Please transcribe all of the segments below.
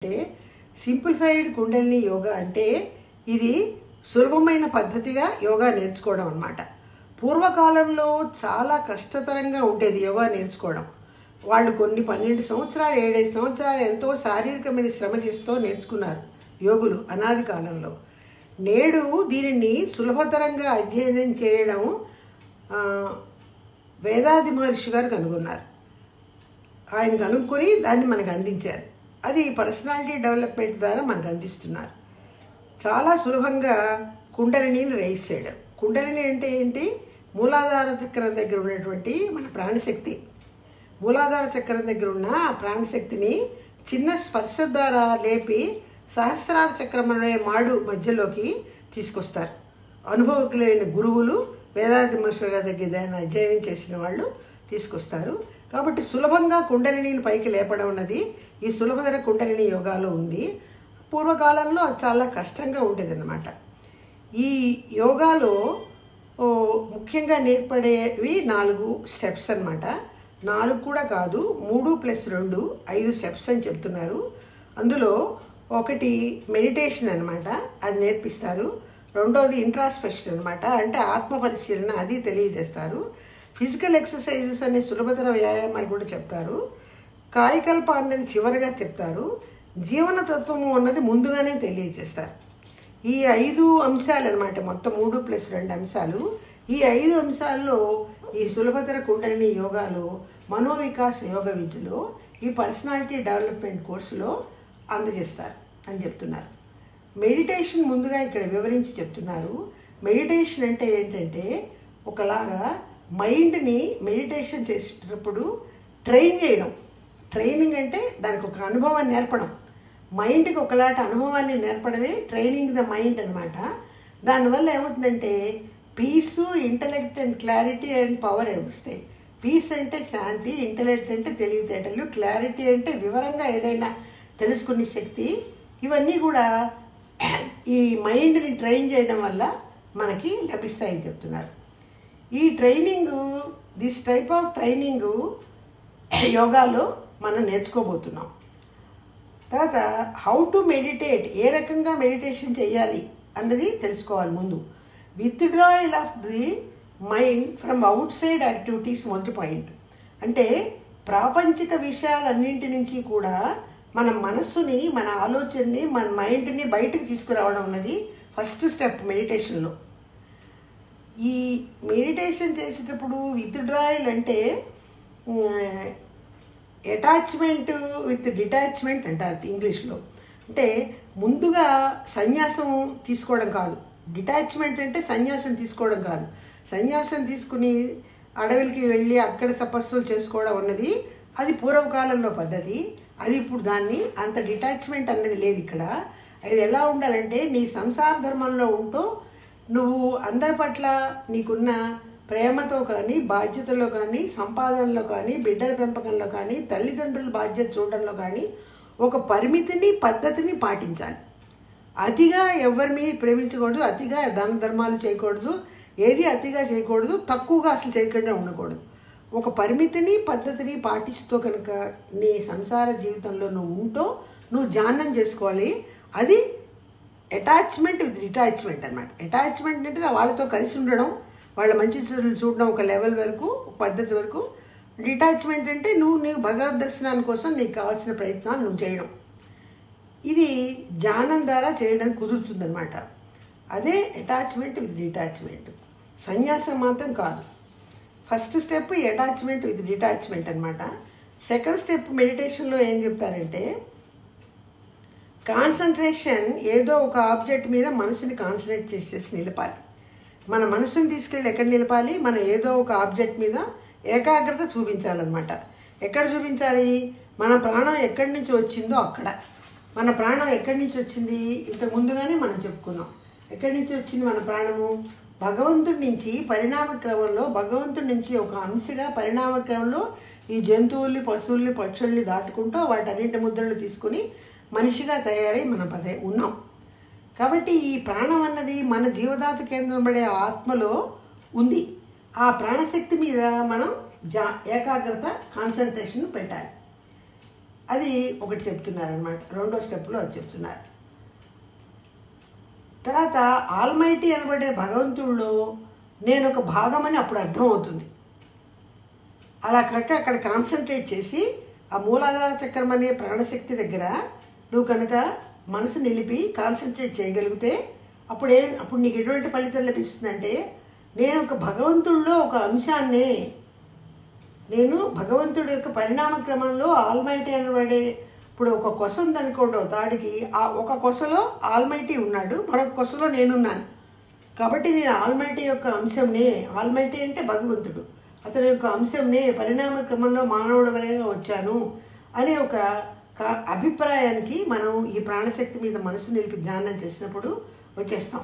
అంటే సింప్లిఫైడ్ కుండలిని యోగా అంటే ఇది సులభమైన పద్ధతిగా యోగా నేర్చుకోవడం అన్నమాట. పూర్వకాలంలో చాలా కష్టతరంగా ఉండేది యోగా నేర్చుకోవడం. వాళ్ళు కొన్ని 12 సంవత్సరాలు 7 సంవత్సరాలు ఎంతో శారీరకమైన శ్రమ చేస్తూ నేర్చుకున్నారు యోగులు అనాది కాలంలో. నేడు దీనిని సులభతరంగా అధ్యయనం చేయడం వేదాది మహర్షి గారు కనుగొన్నారు. ఆయన కనుక్కొని దాన్ని మనకు అందించారు. అది పర్సనాలిటీ డెవలప్మెంట్ ద్వారా మనకు అందిస్తున్నారు. చాలా సులభంగా కుండలిని రైజ్ చేయడం. కుండలిని అంటే ఏంటి? మూలాధార చక్రం దగ్గర ఉన్నటువంటి మన ప్రాణశక్తి. మూలాధార చక్రం దగ్గర ఉన్న ఆ ప్రాణశక్తిని చిన్న స్పర్శ ద్వారా లేపి సహస్రార చక్రం అనే మాడు మధ్యలోకి తీసుకొస్తారు. అనుభవకులైన గురువులు వేదాంత మహర్షుల దగ్గర దాన్ని అధ్యయనం చేసిన వాళ్ళు తీసుకొస్తారు. కాబట్టి సులభంగా కుండలిని పైకి లేపడం అన్నది ఈ సులభతర కుండలిని యోగాలో ఉంది. పూర్వకాలంలో అది చాలా కష్టంగా ఉండేది అన్నమాట. ఈ యోగాలో ముఖ్యంగా నేర్పడేవి 4 స్టెప్స్ అన్నమాట. 4 కూడా కాదు, 3+2 5 స్టెప్స్ అని చెప్తున్నారు. అందులో ఒకటి మెడిటేషన్ అన్నమాట, అది నేర్పిస్తారు. రెండోది ఇంట్రాస్పెక్షన్ అన్నమాట, అంటే ఆత్మ పరిశీలన, అది తెలియజేస్తారు. ఫిజికల్ ఎక్సర్సైజెస్ అనే సులభతర వ్యాయామాలు కూడా చెప్తారు. కాయకల్ప అన్నది చివరిగా చెప్తారు. జీవన తత్వము అన్నది ముందుగానే తెలియజేస్తారు. ఈ 5 అంశాలు అన్నమాట, మొత్తం 3+2 అంశాలు. ఈ 5 అంశాల్లో ఈ సులభతర కుండలిని యోగాలో, మనోవికాస్ యోగ విద్యలో, ఈ పర్సనాలిటీ డెవలప్మెంట్ కోర్సులో అందజేస్తారు అని చెప్తున్నారు. మెడిటేషన్ ముందుగా ఇక్కడ వివరించి చెప్తున్నారు. మెడిటేషన్ అంటే ఏంటంటే ఒకలాగా మైండ్ని మెడిటేషన్ చేసేటప్పుడు ట్రైన్ చేయడం. ట్రైనింగ్ అంటే దానికి ఒక అనుభవాన్ని నేర్పడం. మైండ్కి ఒకలాంటి అనుభవాన్ని నేర్పడమే ట్రైనింగ్ ద మైండ్ అనమాట. దానివల్ల ఏమవుతుందంటే peace, intellect and clarity and power వస్తాయి. పీస్ అంటే శాంతి, ఇంటలెక్ట్ అంటే తెలివితేటలు, క్లారిటీ అంటే వివరంగా ఏదైనా తెలుసుకునే శక్తి. ఇవన్నీ కూడా ఈ మైండ్ని ట్రైన్ చేయడం వల్ల మనకి లభిస్తాయని చెప్తున్నారు. ఈ training, this type of training యోగాలో మనం నేర్చుకోబోతున్నాం. తర్వాత హౌ టు మెడిటేట్, ఏ రకంగా మెడిటేషన్ చేయాలి అన్నది తెలుసుకోవాలి ముందు. Withdrawal of the mind from out side activities మొదటి పాయింట్. అంటే ప్రాపంచిక విషయాలన్నింటి నుంచి కూడా మన మనస్సుని, మన ఆలోచనని, మన మైండ్ని బయటకు తీసుకురావడం అన్నది ఫస్ట్ స్టెప్ మెడిటేషన్లో. ఈ మెడిటేషన్ చేసేటప్పుడు విత్డ్రాయల్ అంటే అటాచ్మెంట్ విత్ డిటాచ్మెంట్ అంటారు ఇంగ్లీష్లో. అంటే ముందుగా సన్యాసం తీసుకోవడం కాదు. డిటాచ్మెంట్ అంటే సన్యాసం తీసుకోవడం కాదు. సన్యాసం తీసుకుని అడవులకి వెళ్ళి అక్కడ తపస్సులు చేసుకోవడం అన్నది అది పూర్వకాలంలో పద్ధతి. అది ఇప్పుడు దాన్ని అంత డిటాచ్మెంట్ అన్నది లేదు ఇక్కడ. అది ఎలా ఉండాలంటే నీ సంసార ధర్మంలో ఉంటూ నువ్వు అందరి పట్ల నీకున్న ప్రేమతో కానీ, బాధ్యతలో కానీ, సంపాదనలో కానీ, బిడ్డల పెంపకంలో కానీ, తల్లిదండ్రుల బాధ్యత చూడడంలో కానీ ఒక పరిమితిని, పద్ధతిని పాటించాలి. అతిగా ఎవరి మీద ప్రేమించకూడదు, అతిగా దాన ధర్మాలు చేయకూడదు, ఏది అతిగా చేయకూడదు, తక్కువగా అసలు చేయకుండా ఉండకూడదు. ఒక పరిమితిని, పద్ధతిని పాటిస్తూ కనుక నీ సంసార జీవితంలో నువ్వు ఉంటూ నువ్వు ధ్యానం చేసుకోవాలి. అది అటాచ్మెంట్ విత్ డిటాచ్మెంట్ అన్నమాట. అటాచ్మెంట్ అంటే వాళ్ళతో కలిసి ఉండడం, వాళ్ళ మంచి చెడులు చూడడం ఒక లెవెల్ వరకు, ఒక పద్ధతి వరకు. డిటాచ్మెంట్ అంటే నువ్వు భగవద్ దర్శనాని కోసం నీకు కావాల్సిన ప్రయత్నాలు నువ్వు చేయడం. ఇది ధ్యానం ద్వారా చేయడం కుదురుతుందన్నమాట. అదే అటాచ్మెంట్ విత్ డిటాచ్మెంట్. సన్యాసం మాత్రం కాదు. First step attachment with detachment అనమాట. సెకండ్ స్టెప్ మెడిటేషన్లో ఏం చెప్తారంటే కాన్సన్ట్రేషన్, ఏదో ఒక ఆబ్జెక్ట్ మీద మనసుని కాన్సన్ట్రేట్ చేసేసి నిలపాలి. మన మనసుని తీసుకెళ్ళి ఎక్కడ నిలపాలి? మనం ఏదో ఒక ఆబ్జెక్ట్ మీద ఏకాగ్రత చూపించాలన్నమాట. ఎక్కడ చూపించాలి? మన ప్రాణం ఎక్కడి నుంచి వచ్చిందో అక్కడ. మన ప్రాణం ఎక్కడి నుంచి వచ్చింది? ఇంతకు ముందుగానే మనం చెప్పుకున్నాం. ఎక్కడి నుంచి వచ్చింది మన ప్రాణము? భగవంతుడి నుంచి. పరిణామ క్రమంలో భగవంతుడి నుంచి ఒక అంశగా పరిణామ క్రమంలో ఈ జంతువుల్ని, పశువుల్ని, పక్షుల్ని దాటుకుంటూ వాటన్నింటి ముద్రలు తీసుకుని మనిషిగా తయారై మనం ఉన్నాం. కాబట్టి ఈ ప్రాణం అన్నది మన జీవధాతు కేంద్రం పడే ఆత్మలో ఉంది. ఆ ప్రాణశక్తి మీద మనం ఏకాగ్రత, కాన్సన్ట్రేషన్ పెట్టాలి. అది ఒకటి చెప్తున్నారనమాట. రెండో స్టెప్లో అది చెప్తున్నారు. తర్వాత ఆల్మైటీ అనబడే భగవంతుడిలో నేను ఒక భాగమని అప్పుడు అర్థమవుతుంది. అలా కనుక అక్కడ కాన్సన్ట్రేట్ చేసి ఆ మూలాధార చక్రం అనే ప్రాణశక్తి దగ్గర నువ్వు కనుక మనసు నిలిపి కాన్సన్ట్రేట్ చేయగలిగితే అప్పుడు నీకు ఎటువంటి ఫలితం లభిస్తుందంటే, నేను ఒక భగవంతుడిలో ఒక అంశాన్నే, నేను భగవంతుడి యొక్క పరిణామ క్రమంలో ఆల్మైటీ అనబడే, ఇప్పుడు ఒక కొస ఉందనుకోండి తాడికి, ఆ ఒక కొసలో ఆల్మైటీ ఉన్నాడు, మరొక కొసలో నేనున్నాను. కాబట్టి నేను ఆల్మైటీ యొక్క అంశంనే, ఆల్మైటీ అంటే భగవంతుడు, అతని యొక్క అంశంనే, పరిణామ క్రమంలో మానవుడి వలెగా వచ్చాను అనే ఒక అభిప్రాయానికి మనం ఈ ప్రాణశక్తి మీద మనసు నిలిపి ధ్యానం చేసినప్పుడు వచ్చేస్తాం.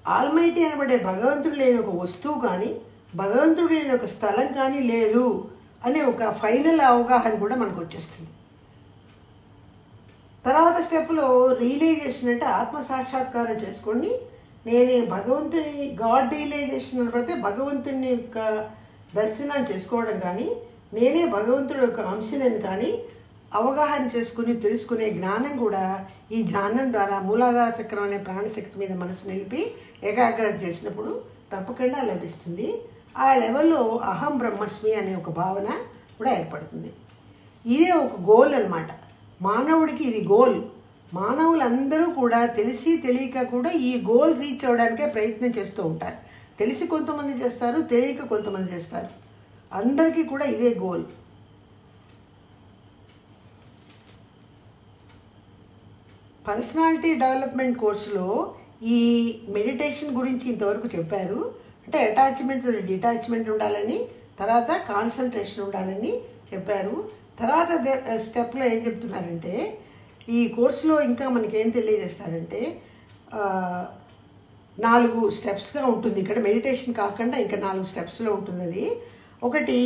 ఆల్మైటీ అనబడే భగవంతుడు లేని ఒక వస్తువు కానీ, భగవంతుడు లేని ఒక స్థలం కానీ లేదు అనే ఒక ఫైనల్ అవగాహన కూడా మనకు వచ్చేస్తుంది. తర్వాత స్టెప్లో రియలైజేషన్ అంటే ఆత్మసాక్షాత్కారం చేసుకోండి. నేనే భగవంతుని, గాడ్ రియలైజేషన్ అనబడితే భగవంతుని యొక్క దర్శనం చేసుకోవడం కానీ, నేనే భగవంతుడి యొక్క అంశనని కానీ అవగాహన చేసుకుని తెలుసుకునే జ్ఞానం కూడా ఈ ధ్యానం ద్వారా మూలాధార చక్రం అనే ప్రాణశక్తి మీద మనసు నిలిపి ఏకాగ్రత చేసినప్పుడు తప్పకుండా లభిస్తుంది. ఆ లెవెల్లో అహం బ్రహ్మస్మి అనే ఒక భావన కూడా ఏర్పడుతుంది. ఇదే ఒక గోల్ అన్నమాట. మానవుడికి ఇది గోల్. మానవులందరూ కూడా తెలిసి తెలియక కూడా ఈ గోల్ రీచ్ అవ్వడానికే ప్రయత్నం చేస్తూ ఉంటారు. తెలిసి కొంతమంది చేస్తారు, తెలియక కొంతమంది చేస్తారు. అందరికీ కూడా ఇదే గోల్. పర్సనాలిటీ డెవలప్మెంట్ కోర్సులో ఈ మెడిటేషన్ గురించి ఇంతవరకు చెప్పారు. అంటే అటాచ్మెంట్ డిటాచ్మెంట్ ఉండాలని, తర్వాత కాన్సన్ట్రేషన్ ఉండాలని చెప్పారు. తర్వాత స్టెప్లో ఏం చెప్తున్నారంటే, ఈ కోర్సులో ఇంకా మనకేం తెలియజేస్తారంటే 4 స్టెప్స్గా ఉంటుంది. ఇక్కడ మెడిటేషన్ కాకుండా ఇంకా 4 స్టెప్స్లో ఉంటుంది. అది ఒకటి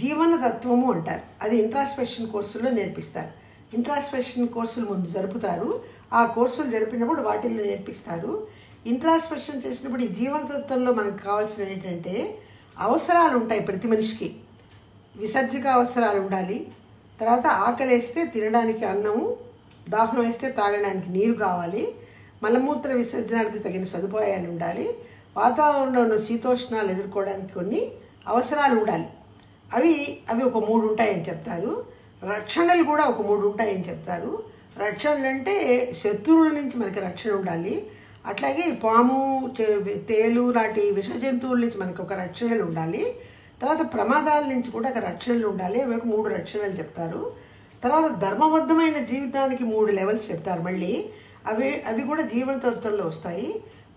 జీవన తత్వము అంటారు. అది ఇంట్రాస్పెక్షన్ కోర్సులో నేర్పిస్తారు. ఇంట్రాస్పెక్షన్ కోర్సులు ముందు జరుపుతారు. ఆ కోర్సులు జరిపినప్పుడు వాటిల్లో నేర్పిస్తారు. ఇంట్రాస్పెక్షన్ చేసినప్పుడు ఈ జీవనతత్వంలో మనకు కావాల్సిన ఏంటంటే, అవసరాలు ఉంటాయి ప్రతి మనిషికి. విసర్జక అవసరాలు ఉండాలి. తర్వాత ఆకలి వేస్తే తినడానికి అన్నము, దాహం వేస్తే తాగడానికి నీరు కావాలి. మలమూత్ర విసర్జనానికి తగిన సదుపాయాలు ఉండాలి. వాతావరణంలో శీతోష్ణాలు ఎదుర్కోవడానికి కొన్ని అవసరాలు ఉండాలి. అవి ఒక 3 ఉంటాయని చెప్తారు. రక్షణలు కూడా ఒక 3 ఉంటాయని చెప్తారు. రక్షణలు అంటే శత్రువుల నుంచి మనకి రక్షణ ఉండాలి. అట్లాగే పాము, తేలు లాంటి విష జంతువుల నుంచి మనకు ఒక రక్షణలు ఉండాలి. తర్వాత ప్రమాదాల నుంచి కూడా ఒక రక్షణలు ఉండాలి. అవి ఒక 3 రక్షణలు చెప్తారు. తర్వాత ధర్మబద్ధమైన జీవితానికి 3 లెవెల్స్ చెప్తారు. మళ్ళీ అవి కూడా జీవనతత్వంలో వస్తాయి.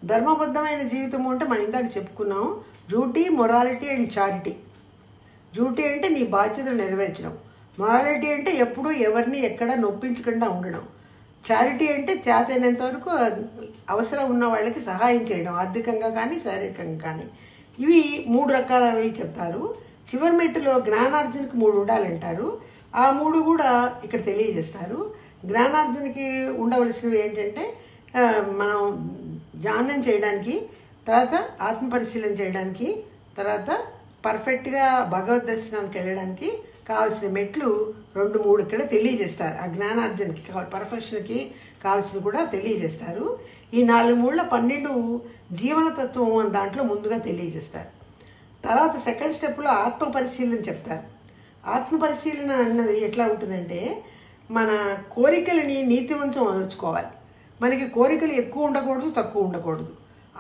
ధర్మబద్ధమైన జీవితం అంటే మనం ఇందాక చెప్పుకున్నాం, duty, morality and charity. Duty అంటే నీ బాధ్యతను నెరవేర్చడం. మొరాలిటీ అంటే ఎప్పుడూ ఎవరిని ఎక్కడ నొప్పించకుండా ఉండడం. చారిటీ అంటే చేతైనంత వరకు అవసరం ఉన్న వాళ్ళకి సహాయం చేయడం, ఆర్థికంగా కానీ శారీరకంగా కానీ. ఇవి 3 రకాలవి చెప్తారు. చివరి మెట్టులో జ్ఞానార్జనకి 3 ఉండాలంటారు. ఆ 3 కూడా ఇక్కడ తెలియజేస్తారు. జ్ఞానార్జనకి ఉండవలసినవి ఏంటంటే, మనం ధ్యానం చేయడానికి, తర్వాత ఆత్మపరిశీలన చేయడానికి, తర్వాత పర్ఫెక్ట్గా భగవద్ దర్శనానికి వెళ్ళడానికి కావాల్సిన మెట్లు 2-3 ఇక్కడ తెలియజేస్తారు. ఆ జ్ఞానార్జనకి పర్ఫెక్షన్కి కావాల్సిన కూడా తెలియజేస్తారు. ఈ 4 మూళ్ళ 12 జీవనతత్వం అని దాంట్లో ముందుగా తెలియజేస్తారు. తర్వాత సెకండ్ స్టెప్లో ఆత్మ పరిశీలన చెప్తారు. ఆత్మ పరిశీలన అన్నది ఎట్లా ఉంటుందంటే, మన కోరికలని నీతివంతం అనర్చుకోవాలి. మనకి కోరికలు ఎక్కువ ఉండకూడదు, తక్కువ ఉండకూడదు.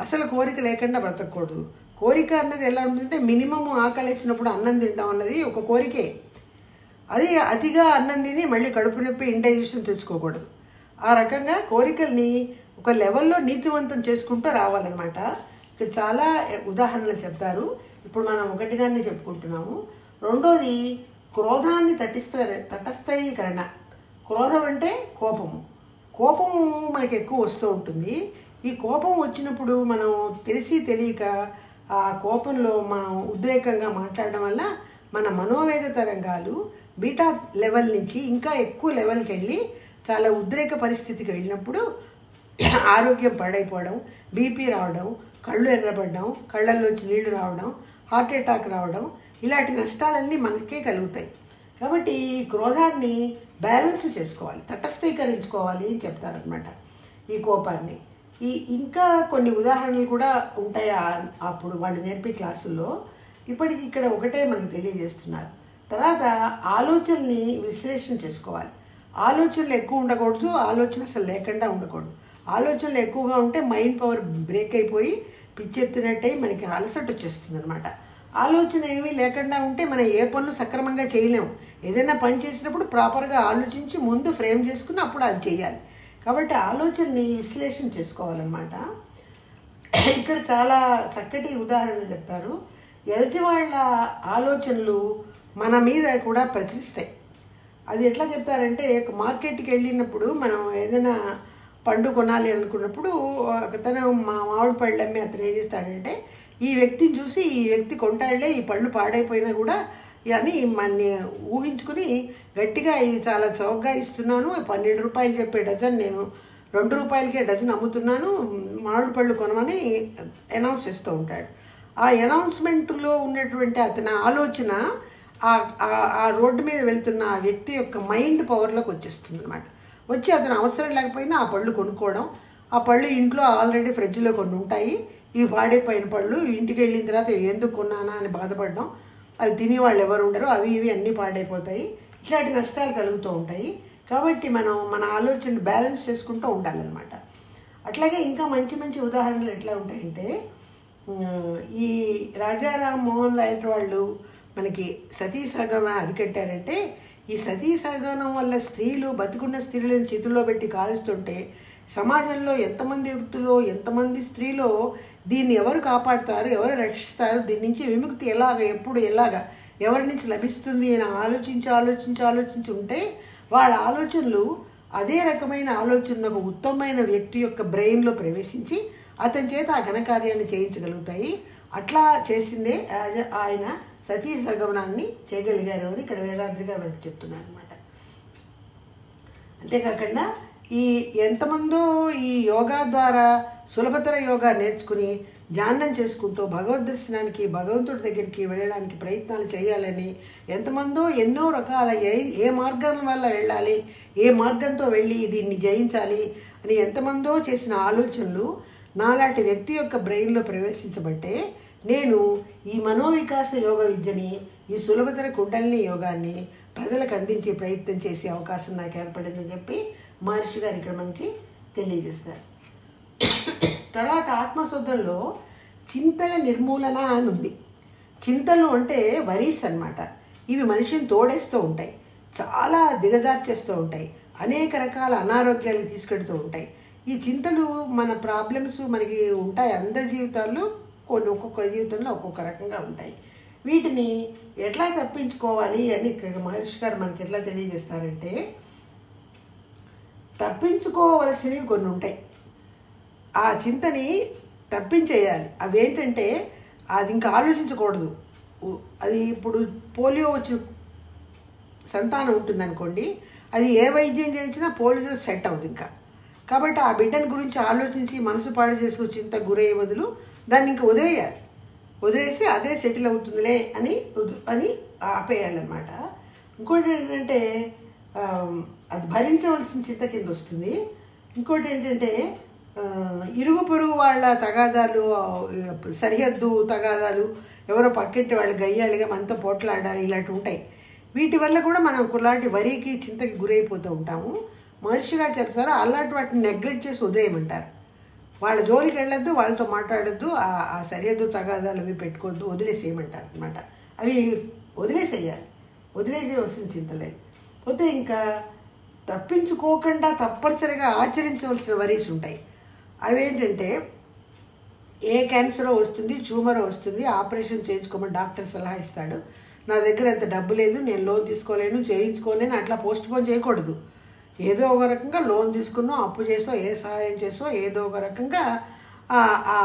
అసలు కోరిక లేకుండా బ్రతకూడదు. కోరిక అన్నది ఎలా ఉంటుందంటే, మినిమం ఆకలేసినప్పుడు అన్నం తింటాం అన్నది ఒక కోరికే. అది అతిగా అన్నం తిని మళ్ళీ కడుపు నొప్పి, ఇండైజెషన్ తెచ్చుకోకూడదు. ఆ రకంగా కోరికల్ని ఒక లెవెల్లో నీతివంతం చేసుకుంటూ రావాలన్నమాట. ఇక్కడ చాలా ఉదాహరణలు చెప్తారు. ఇప్పుడు మనం ఒకటిగానే చెప్పుకుంటున్నాము. రెండోది క్రోధాన్ని తటస్థీకరణ. క్రోధం అంటే కోపము. కోపము మనకి ఎక్కువ వస్తూ ఉంటుంది. ఈ కోపం వచ్చినప్పుడు మనం తెలిసి తెలియక ఆ కోపంలో మనం ఉద్రేకంగా మాట్లాడడం వల్ల మన మనోవేగ తరంగాలు బీటా లెవెల్ నుంచి ఇంకా ఎక్కువ లెవెల్కి వెళ్ళి చాలా ఉద్రేక పరిస్థితికి వెళ్ళినప్పుడు ఆరోగ్యం పాడైపోవడం, బీపీ రావడం, కళ్ళు ఎర్రబడడం, కళ్ళల్లోంచి నీళ్లు రావడం, హార్ట్ అటాక్ రావడం, ఇలాంటి నష్టాలన్నీ మనకే కలుగుతాయి. కాబట్టి ఈ క్రోధాన్ని బ్యాలెన్స్ చేసుకోవాలి, తటస్థీకరించుకోవాలి అని చెప్తారనమాట ఈ కోపాన్ని. ఇంకా కొన్ని ఉదాహరణలు కూడా ఉంటాయి అప్పుడు వాళ్ళు నేర్పే క్లాసుల్లో. ఇప్పటికి ఇక్కడ ఒకటే మనకు తెలియజేస్తున్నారు. తర్వాత ఆలోచనని విశ్లేషణ చేసుకోవాలి. ఆలోచనలు ఎక్కువ ఉండకూడదు, ఆలోచన అసలు లేకుండా ఉండకూడదు. ఆలోచనలు ఎక్కువగా ఉంటే మైండ్ పవర్ బ్రేక్ అయిపోయి పిచ్చెత్తినట్టయి మనకి అలసట వచ్చేస్తుంది అనమాట. ఆలోచన ఏమీ లేకుండా ఉంటే మనం ఏ పనులు సక్రమంగా చేయలేము. ఏదైనా పని చేసినప్పుడు ప్రాపర్గా ఆలోచించి ముందు ఫ్రేమ్ చేసుకుని అప్పుడు అది చేయాలి. కాబట్టి ఆలోచనని విశ్లేషణ చేసుకోవాలన్నమాట. ఇక్కడ చాలా చక్కటి ఉదాహరణలు చెప్తారు. ఎదుటి వాళ్ళ ఆలోచనలు మన మీద కూడా ప్రచురిస్తాయి. అది ఎట్లా చెప్తారంటే, మార్కెట్కి వెళ్ళినప్పుడు మనం ఏదైనా పండు కొనాలి అనుకున్నప్పుడు అతను మామిడి పళ్ళు అమ్మి అతను ఏం చేస్తాడంటే, ఈ వ్యక్తిని చూసి ఈ వ్యక్తి కొంటాళ్లే, ఈ పళ్ళు పాడైపోయినా కూడా అని మన ఊహించుకుని గట్టిగా ఇది చాలా చౌకగా ఇస్తున్నాను, 12 రూపాయలు చెప్పే డజన్ నేను 2 రూపాయలకే డజన్ అమ్ముతున్నాను, మామిడి పళ్ళు కొనమని అనౌన్స్ చేస్తూ ఉంటాడు. ఆ అనౌన్స్మెంట్లో ఉన్నటువంటి అతని ఆలోచన ఆ రోడ్డు మీద వెళ్తున్న ఆ వ్యక్తి యొక్క మైండ్ పవర్లోకి వచ్చేస్తుంది అనమాట. వచ్చి అతను అవసరం లేకపోయినా ఆ పళ్ళు కొనుక్కోవడం. ఆ పళ్ళు ఇంట్లో ఆల్రెడీ ఫ్రిడ్జ్లో కొన్ని ఉంటాయి, ఇవి పాడైపోయిన పళ్ళు, ఇంటికి వెళ్ళిన తర్వాత ఎందుకు కొన్నానా అని బాధపడడం, అది తినేవాళ్ళు ఎవరు ఉండరు, అవి ఇవి అన్నీ పాడైపోతాయి, ఇట్లాంటి నష్టాలు కలుగుతూ ఉంటాయి. కాబట్టి మనం మన ఆలోచన బ్యాలెన్స్ చేసుకుంటూ ఉండాలన్నమాట. అట్లాగే ఇంకా మంచి మంచి ఉదాహరణలు ఎట్లా ఉంటాయంటే, ఈ రాజా రామ్మోహన్ రాయ్ వాళ్ళు మనకి సతీ సహగమనం అరికట్టారంటే, ఈ సతీ సహగమనం వల్ల స్త్రీలు బతికున్న స్త్రీలను చేతుల్లో పెట్టి కాలుస్తుంటే సమాజంలో ఎంతమంది వ్యక్తులు, ఎంతమంది స్త్రీలో దీన్ని ఎవరు కాపాడుతారు, ఎవరు రక్షిస్తారు, దీని నుంచి విముక్తి ఎప్పుడు ఎవరి నుంచి లభిస్తుంది అని ఆలోచించి ఉంటే వాళ్ళ ఆలోచనలు అదే రకమైన ఆలోచన ఒక ఉత్తమమైన వ్యక్తి యొక్క బ్రెయిన్లో ప్రవేశించి అతని చేత ఆ ఘనకార్యాన్ని చేయించగలుగుతాయి. అట్లా చేసిందే ఆయన సతీ సహగమనాన్ని చేయగలిగారు అని ఇక్కడ వేదాద్రిగా మనకు చెప్తున్నారు అనమాట. అంతేకాకుండా ఎంతమందో ఈ యోగా ద్వారా సులభతర యోగా నేర్చుకుని ధ్యానం చేసుకుంటూ భగవద్ దర్శనానికి, భగవంతుడి దగ్గరికి వెళ్ళడానికి ప్రయత్నాలు చేయాలని ఎంతమందో ఎన్నో రకాల ఏ మార్గం వల్ల వెళ్ళాలి, ఏ మార్గంతో వెళ్ళి దీన్ని జయించాలి అని ఎంతమందో చేసిన ఆలోచనలు నాలాంటి వ్యక్తి యొక్క బ్రెయిన్లో ప్రవేశించబట్టే నేను ఈ మనోవికాస యోగ విద్యని, ఈ సులభతర కుండలిని యోగాన్ని ప్రజలకు అందించే ప్రయత్నం చేసే అవకాశం నాకు ఏర్పడిందని చెప్పి మహర్షి గారు ఇక్కడ మనకి తెలియజేస్తారు. తర్వాత ఆత్మశుద్ధంలో చింతల నిర్మూలన అని ఉంది. చింతలు అంటే వరీస్ అన్నమాట. ఇవి మనిషిని తోడేస్తూ ఉంటాయి, చాలా దిగజార్చేస్తూ ఉంటాయి, అనేక రకాల అనారోగ్యాలు తీసుకెడుతూ ఉంటాయి. ఈ చింతలు మన ప్రాబ్లమ్స్ మనకి ఉంటాయి, అందరి జీవితాల్లో ఒక్కొక్క జీవితంలో ఒక్కొక్క రకంగా ఉంటాయి. వీటిని ఎట్లా తప్పించుకోవాలి అని ఇక్కడ మహర్షి గారు మనకి ఎట్లా తెలియజేస్తారంటే, తప్పించుకోవలసినవి కొన్ని ఉంటాయి, ఆ చింతని తప్పించేయాలి. అవేంటంటే అది ఇంకా ఆలోచించకూడదు. అది ఇప్పుడు పోలియో వచ్చి సంతానం ఉంటుందనుకోండి, అది ఏ వైద్యం చేయించినా పోలియో సెట్ అవుతుంది ఇంకా. కాబట్టి ఆ బిడ్డని గురించి ఆలోచించి మనసు పాడు చేసుకుని చింత గురయ్యే బదులు దాన్ని ఇంకా వదిలేయాలి. వదిలేసి అదే సెటిల్ అవుతుందిలే అని ఆపేయాలన్నమాట. ఇంకోటి ఏంటంటే అది భరించవలసిన చింత కింద వస్తుంది. ఇంకోటి ఏంటంటే ఇరుగు పొరుగు వాళ్ళ తగాదాలు, సరిహద్దు తగాదాలు, ఎవరో పక్కింటి వాళ్ళు గయ్యాలిగా మనతో పోట్లాడాలి, ఇలాంటివి ఉంటాయి. వీటి వల్ల కూడా మనం కులాంటి వరికి చింతకి గురైపోతూ ఉంటాము. మహర్షి గారు చెప్తారు అలాంటి వాటిని నెగ్లెక్ట్ చేసి వదిలేయమంటారు. వాళ్ళ జోలికి వెళ్ళొద్దు, వాళ్ళతో మాట్లాడొద్దు, ఆ సరిహద్దు తగాదాలు అవి పెట్టుకోవద్దు, వదిలేసేయమంటారు అనమాట. అవి వదిలేసేయాలి, వదిలేసేయవలసిన చింతలేదు. పోతే ఇంకా తప్పించుకోకుండా తప్పనిసరిగా ఆచరించవలసిన వరీస్ ఉంటాయి. అవేంటంటే ఏ క్యాన్సరో వస్తుంది, ట్యూమరో వస్తుంది, ఆపరేషన్ చేయించుకోమని డాక్టర్ సలహా ఇస్తాడు. నా దగ్గర ఎంత డబ్బు లేదు, నేను లోన్ తీసుకోలేను, చేయించుకోలేను, అట్లా పోస్ట్ పోన్ చేయకూడదు. ఏదో ఒక రకంగా లోన్ తీసుకున్నో, అప్పు చేసో, ఏ సహాయం చేసో ఏదో ఒక రకంగా ఆ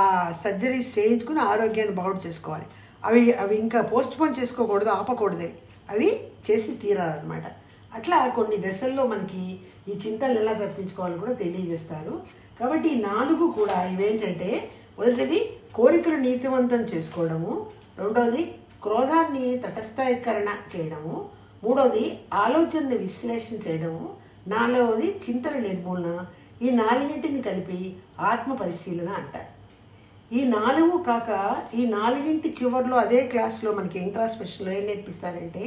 సర్జరీస్ చేయించుకుని ఆరోగ్యాన్ని బాగు చేసుకోవాలి. అవి ఇంకా పోస్ట్ పోన్ చేసుకోకూడదు, ఆపకూడదు, అవి చేసి తీరాలన్నమాట. అట్లా కొన్ని దశల్లో మనకి ఈ చింతలు ఎలా తప్పించుకోవాలని కూడా తెలియజేస్తారు. కాబట్టి ఈ 4 కూడా ఇవేంటంటే, మొదటిది కోరికలు నీతివంతం చేసుకోవడము, రెండవది క్రోధాన్ని తటస్థీకరణ చేయడము, మూడవది ఆలోచనని విశ్లేషణ చేయడము, నాలుగవది చింతన నిర్మూలన. ఈ నాలుగింటిని కలిపి ఆత్మ పరిశీలన అంటారు. ఈ నాలుగు కాక ఈ నాలుగింటి చివరిలో అదే క్లాస్లో మనకి ఇంట్రాస్పెక్షన్లో ఏం నేర్పిస్తారంటే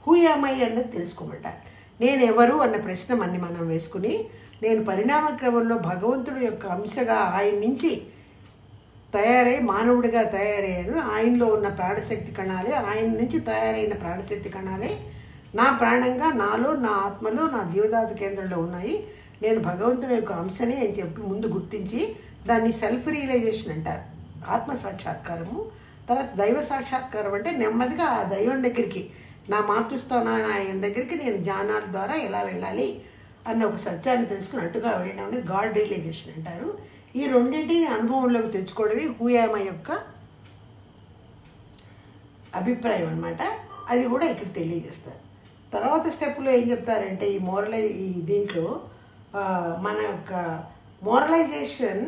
హూ యామ్ ఐ అన్నది తెలుసుకోమంటారు. నేను ఎవరు అన్న ప్రశ్న మనం వేసుకుని, నేను పరిణామ క్రమంలో భగవంతుడి యొక్క అంశగా ఆయన నుంచి మానవుడిగా తయారయ్యాను. ఆయనలో ఉన్న ప్రాణశక్తి కణాలే, ఆయన నుంచి తయారైన ప్రాణశక్తి కణాలే నా ప్రాణంగా, నాలో, నా ఆత్మలో, నా జీవధాతు కేంద్రంలో ఉన్నాయి. నేను భగవంతుని యొక్క అంశనే అని చెప్పి ముందు గుర్తించి దాన్ని సెల్ఫ్ రియలైజేషన్ అంటారు, ఆత్మ సాక్షాత్కారము. తర్వాత దైవ సాక్షాత్కారం అంటే నెమ్మదిగా ఆ దైవం దగ్గరికి, నా మాతృస్థానాన్ని ఆయన దగ్గరికి నేను జ్ఞానాల ద్వారా ఎలా వెళ్ళాలి అన్న ఒక సత్యాన్ని తెలుసుకుని అట్టుగా వెళ్ళడం అనేది గాడ్ రియలైజేషన్ అంటారు. ఈ రెండింటిని అనుభవంలోకి తెచ్చుకోవడమే హూ యామ్ ఐ యొక్క అభిప్రాయం అన్నమాట. అది కూడా ఇక్కడ తెలియజేస్తారు. తర్వాత స్టెప్లో ఏం చెప్తారంటే ఈ దీంట్లో మన యొక్క moralisation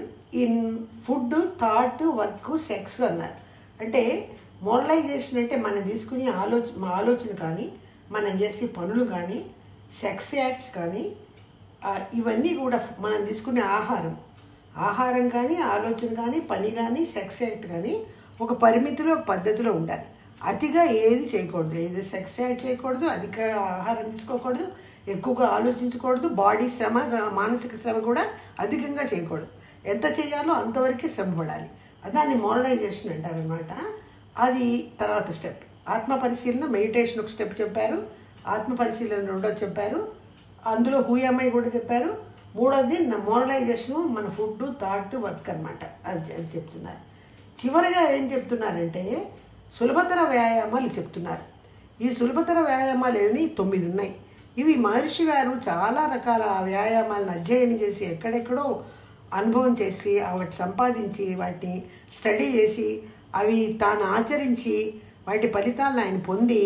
in food, thought, work, sex అన్నారు. అంటే మోరలైజేషన్ అంటే మనం తీసుకునే ఆలోచన కానీ, మనం చేసే పనులు కానీ, సెక్స్ యాక్ట్స్ కానీ, ఇవన్నీ కూడా మనం తీసుకునే ఆహారం కానీ, ఆలోచన కానీ, పని కానీ, సెక్స్ యాక్ట్ కానీ ఒక పరిమితిలో, ఒక పద్ధతిలో ఉండాలి. అతిగా ఏది చేయకూడదు, ఏది సెక్స్ యాక్ట్ చేయకూడదు, అధిక ఆహారం తీసుకోకూడదు, ఎక్కువగా ఆలోచించకూడదు, బాడీ శ్రమ, మానసిక శ్రమ కూడా అధికంగా చేయకూడదు. ఎంత చేయాలో అంతవరకే శ్రమ పడాలి. దాన్ని మోరలైజేషన్ అంటారనమాట. అది తర్వాత స్టెప్. ఆత్మ పరిశీలన, మెడిటేషన్ ఒక స్టెప్ చెప్పారు, ఆత్మ పరిశీలన రెండోది చెప్పారు, అందులో హూ యామ్ ఐ కూడా చెప్పారు. మూడోది మోరలైజేషను మన ఫుడ్, థాట్, వర్క్ అనమాట. అది చెప్తున్నారు. చివరిగా ఏం చెప్తున్నారంటే సులభతర వ్యాయామాలు చెప్తున్నారు. ఈ సులభతర వ్యాయామాలు ఏమి 9 ఉన్నాయి. ఇవి మహర్షి గారు చాలా రకాల వ్యాయామాలను అధ్యయనం చేసి ఎక్కడెక్కడో అనుభవం చేసి వాటి సంపాదించి వాటిని స్టడీ చేసి అవి తాను ఆచరించి వాటి ఫలితాలను ఆయన పొంది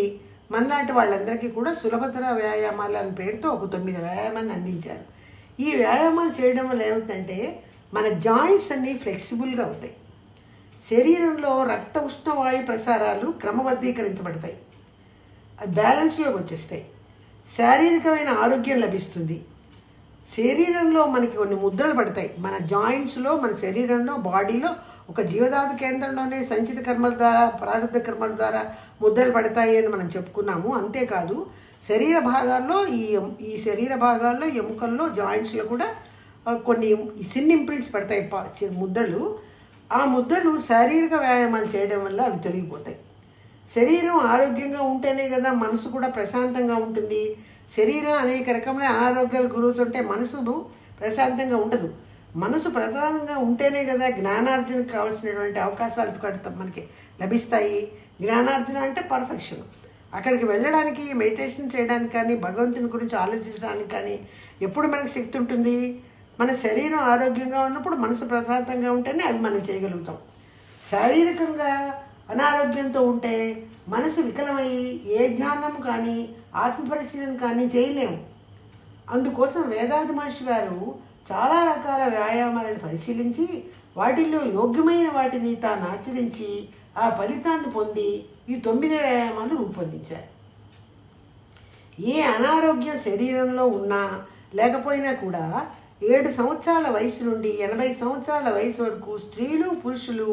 మనలాంటి వాళ్ళందరికీ కూడా సులభతర వ్యాయామాలు అనే పేరుతో ఒక 9 వ్యాయామాలను అందించారు. ఈ వ్యాయామాలు చేయడం వల్ల ఏమవుతుందంటే మన జాయింట్స్ అన్నీ ఫ్లెక్సిబుల్గా అవుతాయి. శరీరంలో రక్త ఉష్ణవాయు ప్రసారాలు క్రమబద్ధీకరించబడతాయి, బ్యాలెన్స్లోకి వచ్చేస్తాయి, శారీరకమైన ఆరోగ్యం లభిస్తుంది. శరీరంలో మనకి కొన్ని ముద్రలు పడతాయి. మన జాయింట్స్లో, మన శరీరంలో, బాడీలో ఒక జీవధాతు కేంద్రంలోనే సంచిత కర్మల ద్వారా, ప్రారంభ కర్మల ద్వారా ముద్రలు పడతాయి అని మనం చెప్పుకున్నాము. అంతేకాదు శరీర భాగాల్లో ఈ శరీర భాగాల్లో, ఎముకల్లో, జాయింట్స్లో కూడా కొన్ని సిన్ ఇంప్రింట్స్ పడతాయి, ముద్రలు. ఆ ముద్రలు శారీరక వ్యాయామాలు చేయడం వల్ల అవి తొలగిపోతాయి. శరీరం ఆరోగ్యంగా ఉంటేనే కదా మనసు కూడా ప్రశాంతంగా ఉంటుంది. శరీరం అనేక రకమైన అనారోగ్యాలు గురవుతుంటే మనసు ప్రశాంతంగా ఉండదు. మనసు ప్రధానంగా ఉంటేనే కదా జ్ఞానార్జనకు కావాల్సినటువంటి అవకాశాలు మనకి లభిస్తాయి. జ్ఞానార్జన అంటే పర్ఫెక్షన్. అక్కడికి వెళ్ళడానికి, మెడిటేషన్ చేయడానికి కానీ, భగవంతుని గురించి ఆలోచించడానికి కానీ ఎప్పుడు మనకు శక్తి ఉంటుంది? మన శరీరం ఆరోగ్యంగా ఉన్నప్పుడు, మనసు ప్రశాంతంగా ఉంటేనే అది మనం చేయగలుగుతాం. శారీరకంగా అనారోగ్యంతో ఉంటే మనసు వికలమై ఏ ధ్యానం కానీ, ఆత్మపరిశీలన కానీ చేయలేము. అందుకోసం వేదాంత మహర్షి గారు చాలా రకాల వ్యాయామాలను పరిశీలించి వాటిల్లో యోగ్యమైన వాటిని తాను ఆచరించి ఆ ఫలితాన్ని పొంది ఈ 9 వ్యాయామాలు రూపొందించారు. ఏ అనారోగ్యం శరీరంలో ఉన్నా లేకపోయినా కూడా 7 సంవత్సరాల వయసు నుండి 80 సంవత్సరాల వయసు వరకు స్త్రీలు, పురుషులు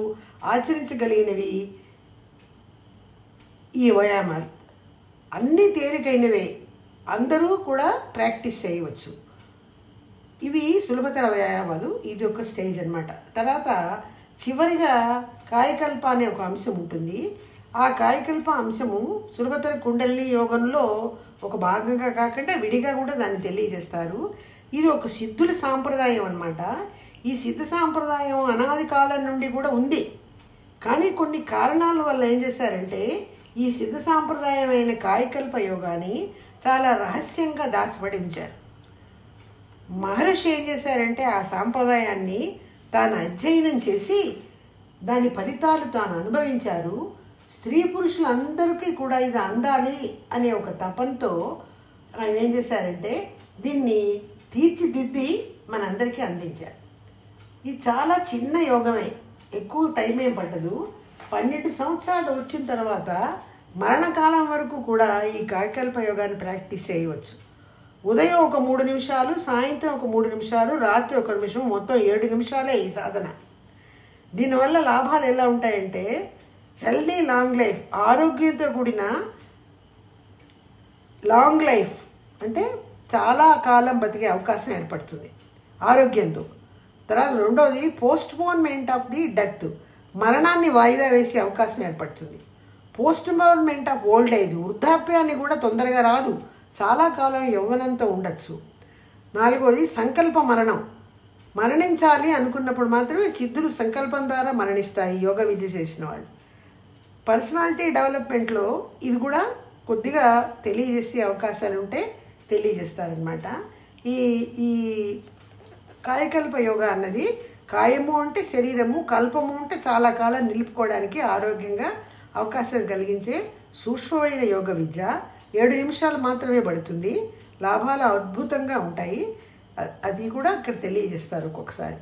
ఆచరించగలిగినవి ఈ వ్యాయామాలు. అన్నీ తేలికైనవే, అందరూ కూడా ప్రాక్టీస్ చేయవచ్చు. ఇవి సులభతర వ్యాయామాలు. ఇది ఒక స్టేజ్ అన్నమాట. తర్వాత చివరిగా కాయకల్ప అనే ఒక అంశం ఉంటుంది. ఆ కాయకల్ప అంశము సులభతర కుండలిని యోగంలో ఒక భాగంగా కాకుండా విడిగా కూడా దాన్ని తెలియజేస్తారు. ఇది ఒక సిద్ధుల సాంప్రదాయం అన్నమాట. ఈ సిద్ధ సాంప్రదాయం అనాది కాలం నుండి కూడా ఉంది. కానీ కొన్ని కారణాల వల్ల ఏం చేశారంటే ఈ సిద్ధ సాంప్రదాయమైన కాయకల్ప యోగాన్ని చాలా రహస్యంగా దాచిపడి ఉంచారు. మహర్షి ఏం చేశారంటే ఆ సాంప్రదాయాన్ని తాను అధ్యయనం చేసి దాని ఫలితాలు తాను అనుభవించారు. స్త్రీ పురుషులందరికీ కూడా ఇది అందాలి అనే ఒక తపంతో ఆయన ఏం చేశారంటే దీన్ని తీర్చిదిద్ది మనందరికీ అందించారు. ఇది చాలా చిన్న యోగమే, ఎక్కువ టైం ఏం పట్టదు. 12 సంవత్సరాలు వచ్చిన తర్వాత మరణకాలం వరకు కూడా ఈ కాయకల్ప యోగాన్ని ప్రాక్టీస్ చేయవచ్చు. ఉదయం ఒక 3 నిమిషాలు, సాయంత్రం ఒక 3 నిమిషాలు, రాత్రి 1 నిమిషం, మొత్తం 7 నిమిషాలే ఈ సాధన. దీనివల్ల లాభాలు ఎలా ఉంటాయంటే హెల్దీ లాంగ్ లైఫ్, ఆరోగ్యంతో కూడిన లాంగ్ లైఫ్ అంటే చాలా కాలం బతికే అవకాశం ఏర్పడుతుంది ఆరోగ్యంతో. తర్వాత రెండోది పోస్ట్పోన్మెంట్ ఆఫ్ ది డెత్, మరణాన్ని వాయిదా వేసే అవకాశం ఏర్పడుతుంది. పోస్ట్పోన్మెంట్ ఆఫ్ ఓల్డ్ ఏజ్, వృద్ధాప్యాన్ని కూడా తొందరగా రాదు, చాలా కాలం యవ్వనంతో ఉండొచ్చు. నాలుగోది సంకల్ప మరణం, మరణించాలి అనుకున్నప్పుడు మాత్రమే సిద్ధులు సంకల్పం ద్వారా మరణిస్తాయి యోగ విద్య చేసిన వాళ్ళు. పర్సనాలిటీ డెవలప్మెంట్లో ఇది కూడా కొద్దిగా తెలియజేసే అవకాశాలు ఉంటే తెలియజేస్తారనమాట. ఈ ఈ కాయకల్ప యోగా అన్నది, కాయము అంటే శరీరము, కల్పము అంటే చాలా కాలం నిలుపుకోవడానికి ఆరోగ్యంగా అవకాశం కలిగించే సూక్ష్మమైన యోగ విద్య. 7 నిమిషాలు మాత్రమే పడుతుంది, లాభాలు అద్భుతంగా ఉంటాయి. అది కూడా ఇక్కడ తెలియజేస్తారు ఒక్కొక్కసారి.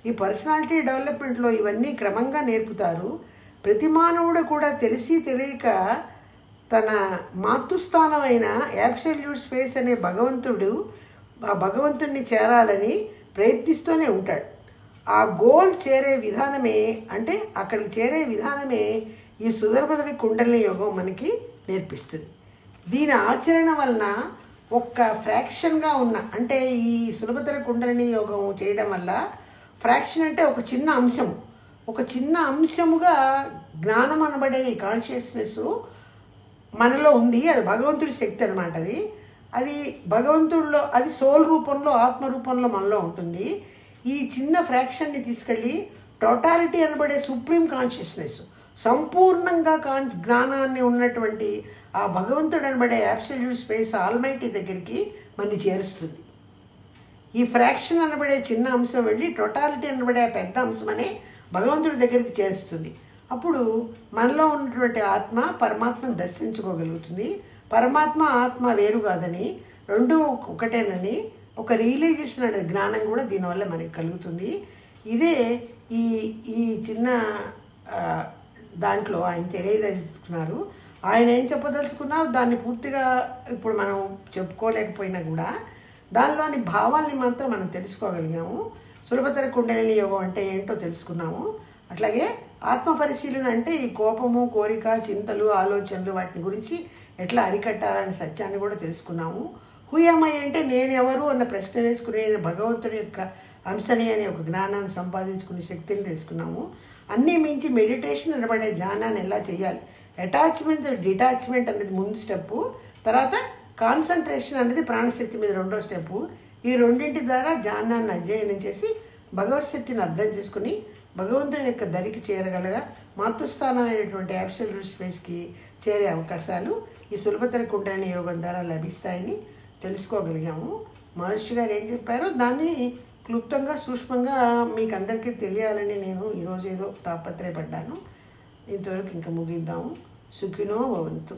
ఈ పర్సనాలిటీ డెవలప్మెంట్లో ఇవన్నీ క్రమంగా నేర్పుతారు. ప్రతి మానవుడు కూడా తెలిసి తెలియక తన మాతృస్థానమైన యాబ్సల్యూట్ స్పేస్ అనే ఆ భగవంతుడిని చేరాలని ప్రయత్నిస్తూనే ఉంటాడు. ఆ గోల్ చేరే విధానమే, అంటే అక్కడికి చేరే విధానమే ఈ సుదర్భదరి కుండలిని యోగం మనకి నేర్పిస్తుంది. దీని ఆచరణ వలన ఒక్క ఫ్రాక్షన్గా ఉన్న, అంటే ఈ సులభతర కుండలిని యోగం చేయడం వల్ల ఫ్రాక్షన్ అంటే ఒక చిన్న అంశముగా జ్ఞానం అనబడే ఈ కాన్షియస్నెస్ మనలో ఉంది. అది భగవంతుడి శక్తి అనమాట. అది భగవంతుడిలో, అది సోల్ రూపంలో, ఆత్మ రూపంలో మనలో ఉంటుంది. ఈ చిన్న ఫ్రాక్షన్ని తీసుకెళ్ళి టోటాలిటీ అనబడే సుప్రీం కాన్షియస్నెస్, సంపూర్ణంగా జ్ఞానాన్ని ఉన్నటువంటి ఆ భగవంతుడు అనబడే అబ్సల్యూట్ స్పేస్ ఆల్మైటీ దగ్గరికి మనని చేరుస్తుంది. ఈ ఫ్రాక్షన్ అనబడే చిన్న అంశం వెళ్ళి టోటాలిటీ అనబడే పెద్ద అంశం అనే భగవంతుడి దగ్గరికి చేరుస్తుంది. అప్పుడు మనలో ఉన్నటువంటి ఆత్మ పరమాత్మను దర్శించుకోగలుగుతుంది. పరమాత్మ ఆత్మ వేరు కాదని, రెండు ఒకటేనని ఒక రియలైజేషన్ అనే జ్ఞానం కూడా దీనివల్ల మనకి కలుగుతుంది. ఇదే ఈ ఈ చిన్న దాంట్లో ఆయన తెలియదలుచుకున్నారు. ఆయన ఏం చెప్పదలుచుకున్నారు దాన్ని పూర్తిగా ఇప్పుడు మనం చెప్పుకోలేకపోయినా కూడా దానిలోని భావాల్ని మాత్రం మనం తెలుసుకోగలిగాము. సులభతర కుండలిని యోగం అంటే ఏంటో తెలుసుకున్నాము. అట్లాగే ఆత్మ పరిశీలన అంటే ఈ కోపము, కోరిక, చింతలు, ఆలోచనలు వాటిని గురించి ఎట్లా అరికట్టాలనే సత్యాన్ని కూడా తెలుసుకున్నాము. హూయమై అంటే నేనెవరు అన్న ప్రశ్న వేసుకునే భగవంతుడి యొక్క అంశని అనే ఒక జ్ఞానాన్ని సంపాదించుకునే శక్తిని తెలుసుకున్నాము. అన్నీ మించి మెడిటేషన్ అనబడే ధ్యానాన్ని ఎలా చేయాలి, అటాచ్మెంట్ డిటాచ్మెంట్ అనేది ముందు స్టెప్పు, తర్వాత కాన్సన్ట్రేషన్ అనేది ప్రాణశక్తి మీద రెండో స్టెప్పు. ఈ రెండింటి ద్వారా ధ్యానాన్ని అధ్యయనం చేసి భగవత్శక్తిని అర్థం చేసుకుని భగవంతుని యొక్క దరికి చేరగలగా మాతృస్థానమైనటువంటి అబ్సల్యూట్ స్పేస్కి చేరే అవకాశాలు ఈ సులభతర కుండలిని యోగం ద్వారా లభిస్తాయని తెలుసుకోగలిగాము. మహర్షి గారు ఏం చెప్పారో దాన్ని క్లుప్తంగా సూక్ష్మంగా మీకు అందరికీ తెలియాలని నేను ఈరోజు ఏదో తాపత్రయపడ్డాను. ఇంతవరకు ఇంకా ముగిద్దాము. సుఖినో భవంతు.